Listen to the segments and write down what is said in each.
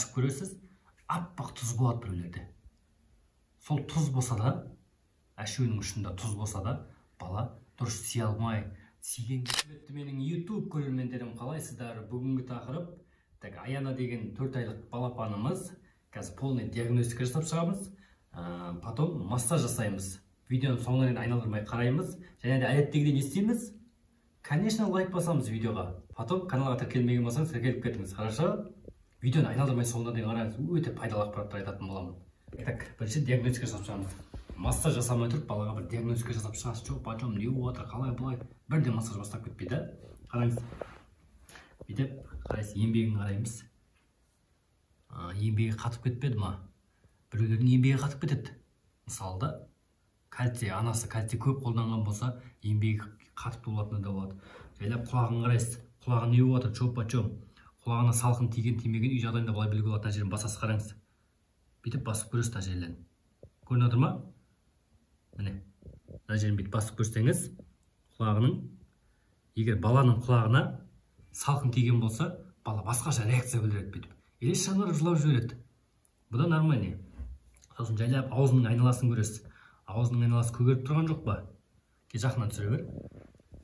көресіз, аппақ тұз болады біреулерде. Сол тұз болса да, әшуінің ұшында тұз болса да, бала дұрыс сие алмай, сиген кетті. Менің YouTube көрермендерім, қалайсыздар? Бүгінгі тақырып Аяна деген 4 айлық балапанымыз. Қазір полный диагностика жасап шығамыз. Потом массаж жасаймыз. Видеоны соңына дейін айналдырмай қараймыз. Және де әдеттегідей не істейміз? Конечно, лайк басамыз видеоға. Потом каналға тіркелмеген болсаңыз тіркеліп кетіңіз. Хорошо? Видеоны айналдырмай соңына дейін қараңыз. Өте пайдалы ақпараттар айтатын боламын. Так, бірінші диагностика жасап шығамыз. Массаж жасамай тұрып, балаға бір диагностика жасап шығасыз. Жоқ, почем, не болып жатыр, қалай былай. Бірден массаж бастап кетпейді. Қараңыз. Бүйтіп, қарайсыз, еңбегін қараймыз. Еңбегі қатып кетпеді ма? Біреулердің еңбегі қатып кетеді. Мысалы да, кальций, анасы кальций көп қолданған болса, еңбегі қатып болатыны да болады. Жайлап құлағын қарайсыз. Құлағы не болып жатыр, почем. Құлағына салқын тиген, тимеген үй жағдайында былай білуге болады. Мына жерін басасыз, қараңыз. Бүйтіп басып көресіз мына жерлерін. Көрініп отыр ма? Міне. Мына жерін бүйтіп басып көрсеңіз, құлағының, егер баланың құлағына салқын тиген болса, бала басқаша реакция білдіреді бүйтіп. Или шаңырып жылап жібереді. Бұл да нормальный. Сосын жайлап аузының айналасын көресіз. Аузының айналасы көгеріп тұрған жоқ па? Жақынан түсіре бер.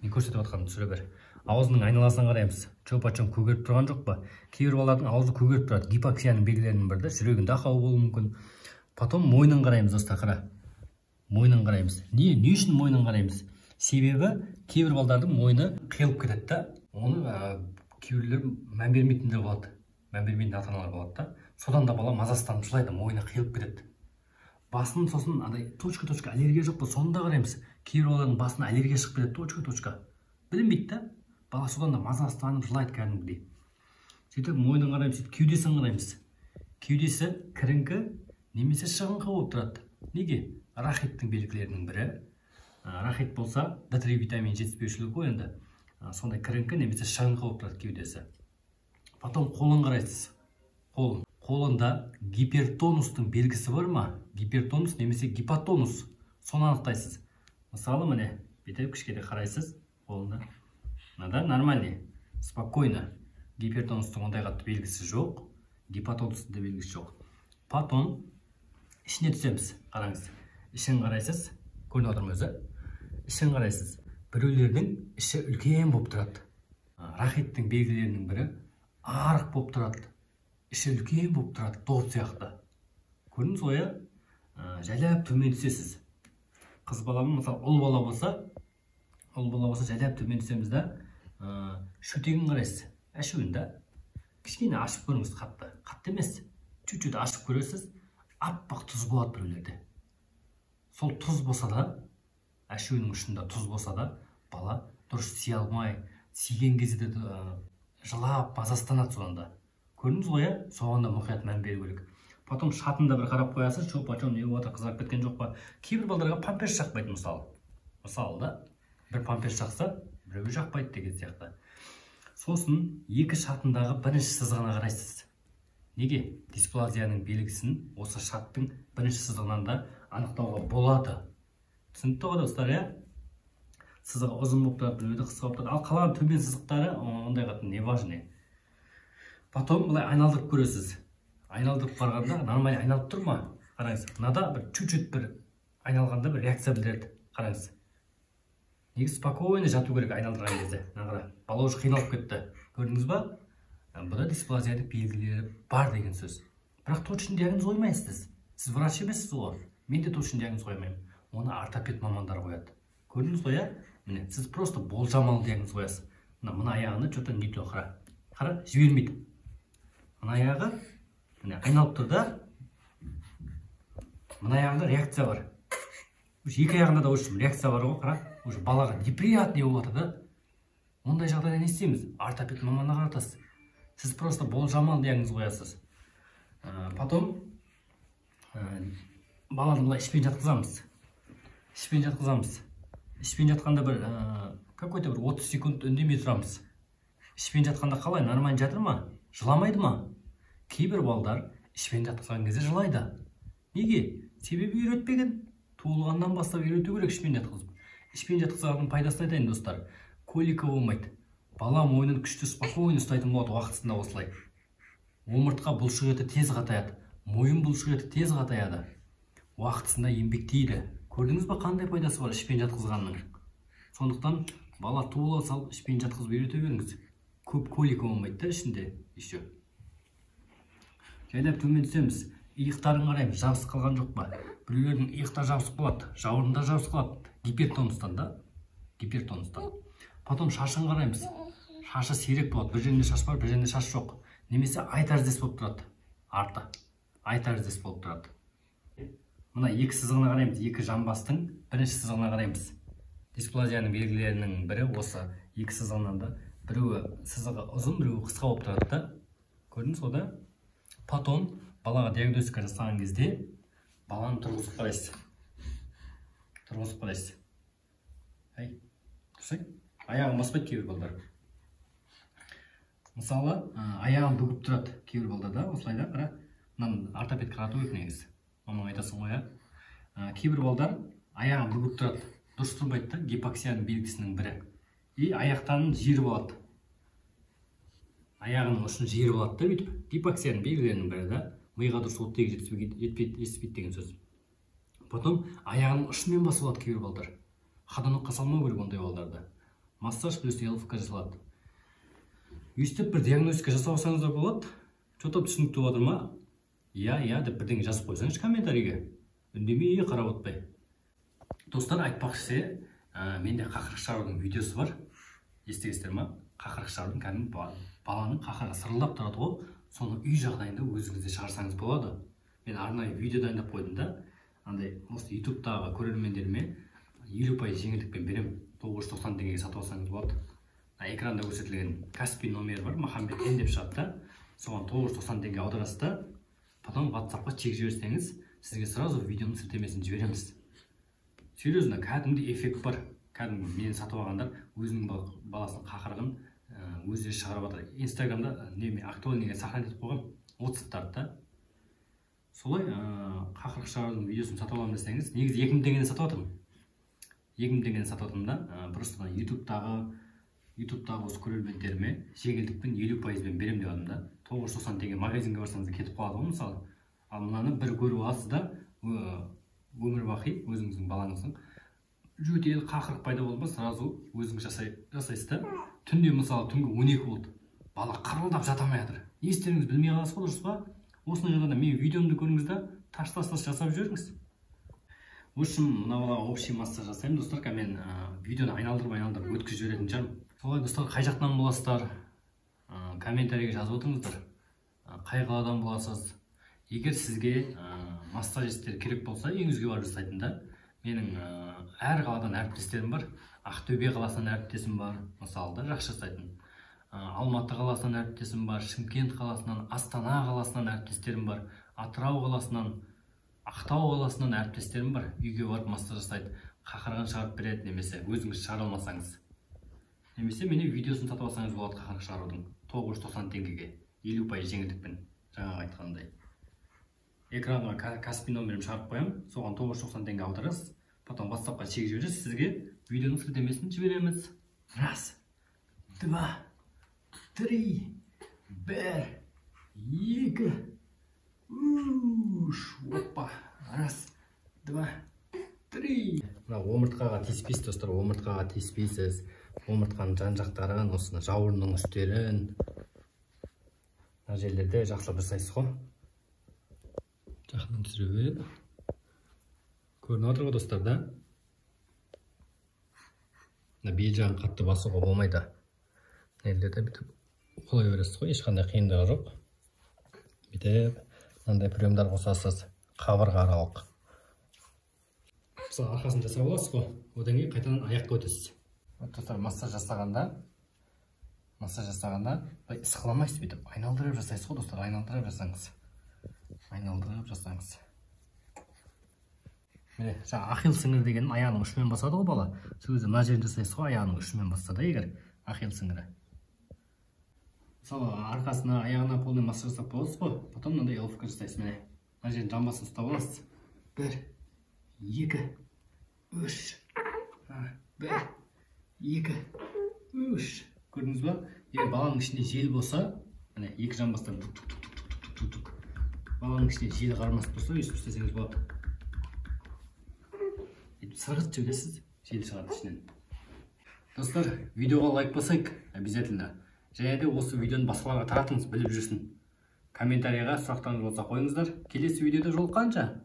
Мен көрсетіп отқанымды түсіре бер. Аузының айналасынан қараймыз. Чоп-почем көгеріп тұрған жоқ па? Кейбір балалардың аузы көгеріп тұрады. Гипоксияның белгілерінің бірі, жүрегінде ақау болуы мүмкін. Потом мойнын қараймыз, достар, қара. Мойнын қараймыз. Не үшін мойнын қараймыз? Себебі кейбір балалардың мойны қиылып кетеді да. Оны кейбіреулер мән бермейтіндер болады. Мән бермейтін ата-аналар болады да. Содан да бала мазасызданып жылайды, мойны қиылып кетеді. Басын сосын андай точка аллергия жоқ па? Соны да қараймыз. Кейбір балалардың басына аллергия шығып кетеді, точка. Білінбейді да. Бала содан да мазасызданып жылайды кәдімгідей. Сөйтіп мойнын қараймыз, сөйтіп кеудесін қараймыз. Кеудесі кіріңкі немесе шығыңқы болып тұрады. Неге? Рахиттің белгілерінің бірі. Рахит болса, D3 витамин жетіспеушілігі ғой енді. Сондай кіріңкі немесе шығыңқы болып тұрады кеудесі. Потом қолын қарайсыз. Қолында гипертонустың белгісі бар ма? Гипертонус немесе гипотонус. Соны анықтайсыз. Мысалы, міне, бүйтіп кішкене қарайсыз қолында. Мынада нормальный, спокойно. Гипертонустың ондай қатты белгісі жоқ, гипотонустың да белгісі жоқ. Потом ішіне түсеміз. Қараңыз. Ішін қарайсыз, көрініп отырмын өзі. Ішін қарайсыз. Біреулердің іші үлкен болып тұрады. Рахиттің белгілерінің бірі арық болып тұрады. Іші үлкен болып тұрады, топ сияқты. Көрдіңіз ғой, жайлап төмен түсесіз. Қыз баланың, мысалы, ұл бала болса, жайлап төмен түсеміз да, шөтегін қарайсыз. Әшуін да, кішкене ашып көріңіз қатты. Қатты емес, чуть-чуть ашып көресіз, аппақ тұз болады біреулерде. Сол тұз болса да, әшуінің ұшында тұз болса да, бала дұрыс сие алмай, сиген кезде де жылап, мазасызданады сонда. Көрдіңіз ғой, соған да мұқият мән беру керек. Потом шатында бір қарап қоясыз, чоп-почем не болып жатыр, қызарып кеткен жоқ па? Кейбір балаларға памперс жақпайды, мысалы. Мысалы да, бір памперс жақса, біреуі жақпайды деген сияқты. Сосын екі шатындағы бірінші сызығына қарайсыз. Неге? Дисплазияның белгісін осы шаттың бірінші сызығынан да анықтауға болады. Түсінікті ғой, достар, сызығы ұзын болып тұрады, біреуді қысқа болып тұрады. Ал қалған төмен сызықтары ондай қатты не важный. Потом бұлай айналдырып көресіз. Айналдырып барғанда нормально айналып тұр ма? Қараңыз. Мынада бір чуть-чуть бір айналғанда бір реакция білдіреді. Қараңыз. Неге спокойно жату керек айналдырған кезде. Бала уже қиналып кетті. Көрдіңіз ба? Бұда дисплазияның белгілері бар деген сөз. Бірақ точно диагноз қоймайсыз. Сіз врач емессіз ғой. Мен де точно диагноз қоймаймын. Оны ортопед мамандар қояды. Көрдіңіз ғой, міне, сіз просто болжамалы диагноз қоясыз. Мына аяғында что-то не то, қара, жібермейді. Мына аяғы, міне, айналып тұр да, мына аяғында реакция бар. Екі аяғында да осы реакция бар ғой, қара, уже балаға неприятный болады да. Ондай жағдайда не істейміз? Ортопед маманына қаратасыз. Сіз просто болжамалы диагноз қоясыз. Потом баланы былай ішпен жатқызамыз. Ішпен жатқанда бір какой-то бір 30 секунд үндемей тұрамыз. Ішпен жатқанда қалай, нормально жатыр ма? Жыламайды ма? Кейбір балдар ішпен жатқызған кезде жылайды. Неге? Себебі үйретпеген. Туылғаннан бастап үйрету керек ішпен жатқызып. Ішпен жатқызғанның пайдасын айтайын, достар. Колика болмайды. Бала мойнын күшті, спокойно ұстайтын болады уақытысында осылай. омыртқа бұлшық еті тез қатаяды, мойын бұлшық еті тез қатаяды, уақытысында еңбектейді. Көрдіңіз ба қандай пайдасы бар ішпен жатқызғанның? Сондықтан бала туыла сал ішпен жатқызып үйрете беріңіз. Көп колика болмайды да ішінде еще. Жайлап төмен түсеміз. Иықтарын қараймыз, жабысып қалған жоқ па? Біреулердің иықтары жабысып қалады, жауырындар жабысып қалады. Гипертонустан да, гипертонустан. Потом шашын қараймыз. Шашы сирек болады, бір жерінде шаш бар, бір жерінде шаш жоқ. Немесе ай тәріздес болып тұрады. Арты ай тәріздес болып тұрады. Мына екі сызығына қараймыз, екі жамбастың бірінші сызығына қараймыз. Дисплазияның белгілерінің бірі осы екі сызығынан да, біреуі сызығы ұзын, біреуі қысқа болып тұрады да. Көрдіңіз ғой да? Потом балаға диагностика жасаған кезде баланы тұрғызып қарайсыз. Тұрғызып қарайсыз. Ай, тұрсай. Аяғын баспайды кейбір балдар. Мысалы, аяғын бүгіп тұрады кейбір балдарда, осылай да, қара. Мынаны ортопед қарату керек негізі. Оның айтасың ғой, кейбір балдар аяғын бүгіп тұрады. Дұрыс тұрмайды да, гипоксияның белгісінің бірі. И аяқтарының жері болады. Аяғының ұшын жері болады да, бүйтіп. Гипоксияның белгілерінің бірі да, миға дұрыс оттегі жетіспейді деген сөз. Потом аяғының ұшымен басып алады кейбір балдар. Қаданыққа салмау керек ондай балдарды. Массаж плюс ЛФК жасалады. Өйстіп бір диагностика жасап алсаңыздар болады. Что-то түсінікті отыр ма? Я деп бірдеңе жазып қойсаңыз комментарийге. Үндемей қарап отпай. Достар, айтпақшы, менде қақырық шығарудың видеосы бар. Естігесіздер ма? Қақырық шығарудың, кәдімгі баланың қақырығы сырылдап тұрады ғой. Соны үй жағдайында өзіңізде шығарсаңыз болады. Мен арнайы видео дайындап қойдым да. Андай осы ютубтағы көрермендеріме 50% жеңілдікпен беремін. 990 теңгеге сатып алсаңыз болады. Экранда көрсетілген Каспий номері бар, Махамбет Н деп шығады да. Соған 990 теңге аударасыз да. Потом WhatsApp-қа чек жіберсеңіз, сізге сразу видеоның сілтемесін жібереміз. Серьезно, кәдімгідей эффект бар. Кәдімгі мені сатып алғандар өзінің баласының қақырығын өздері шығарып жатыр. Инстаграмда актуальныйға сохранить етіп қойған отзывтарды да. Солай қақырық шығарудың видеосын сатып аламын десеңіз, негізі 2000 теңгеден сатып жатырмын. 2000 теңгеден сатып жатырмын да. Просто ютубтағы осы көрермендеріме жеңілдікпен 50%-бен берем деп жатырмын да. 990 теңге магазинге барсаңыз кетіп қалады ғой мысалы. Ал мынаны бір көріп аласыз да, өмір бақи өзіңіздің балаңыздың жөтел қақырық пайда болды ма, сразу өзіңіз жасайсыз да. Түнде мысалы түнгі 12 болды. Бала қырылдап жата алмай жатыр. Не істеріңіз білмей қаласыз ғой, дұрыс па? Осындай жағдайда мен видеомды көріңіз да, таш жасап жіберіңіз. В общем, мына балаға общий массаж жасаймын, достар. Мен видеоны айналдырып өткізіп жіберетін шығармын. Солай, достар, қай жақтан боласыздар? Комментарийге жазып отырыңыздар. Қай қаладан боласыз? Егер сізге массажистер керек болса, үйіңізге барып жасайтын да. Менің әр қаладан әріптестерім бар. Ақтөбе қаласынан әріптесім бар, мысалы да, жақсы жасайтын. Алматы қаласынан әріптесім бар, Шымкент қаласынан, Астана қаласынан әріптестерім бар, Атырау қаласынан, Ақтау қаласынан әріптестерім бар. Үйге барып массаж жасайды, қақырығын шығарып береді, немесе өзіңіз шығара алмасаңыз. Немесе мені видеосын сатып алсаңыз болады қақырық шығарудың 990 теңгеге, 50% жеңілдікпен, жаңағы айтқандай. Экранға Каспий номерім шығарып қоямын, соған 990 теңге аударасыз. Потом WhatsApp-қа чек жібересіз, сізге видеоның сілтемесін жібереміз. Раз, два, три, бір, екі, үш, опа, раз, два, три. Омыртқаға тиіспейсіз, достар, омыртқаға тиіспейсіз. Омыртқаның жан-жақтарын, осыны жауырынның үстерін, мына жерлерде жақсылап жасайсыз ғой. Жақын түсіре береді. Көрініп отыр ғой, достар, да? Бел жағын қатты басуға болмайды. Елдерде бүйтіп қолай бересіз ғой, ешқандай қиындығы жоқ. Бүйтіп, мынандай приемдар қосасыз, қабырға аралық. Мысалы, арқасын жасап аласыз ғой, одан кейін қайтадан аяққа өтесіз. Достар, массаж жасағанда ысқыламайсыз, бүйтіп айналдырып жасайсыз ғой, достар, айналдырып жасаңыз. Міне, жаңа ахилл сіңірі дегенін аяғының ұшымен басады ғой бала. Сол кезде мына жерін жасайсыз ғой, аяғының ұшымен басса да егер ахилл сіңірі. Мысалы, арқасына, аяғына полный массаж жасап боласыз ғой, потом мынандай ЛФК жасайсыз. Міне, мына жерін жамбасын ұстап аласыз. 1, 2, 3. 1, 2, 3. Көрдіңіз ба? Егер баланың ішінде жел болса, міне, екі жамбастан тук. Баланың ішіне жел қармас тұрса, өйстіп істесеңіз болады. Сырғыт жібересіз, жел шығады ішінен. Достар, видеоға лайк басайық, обязательно. Және де осы видеоны басқаларға таратыңыз, біліп жүрсін. Комментарияға сұрақтарыңыз болса қойыңыздар. Келесі видеода жолыққанша.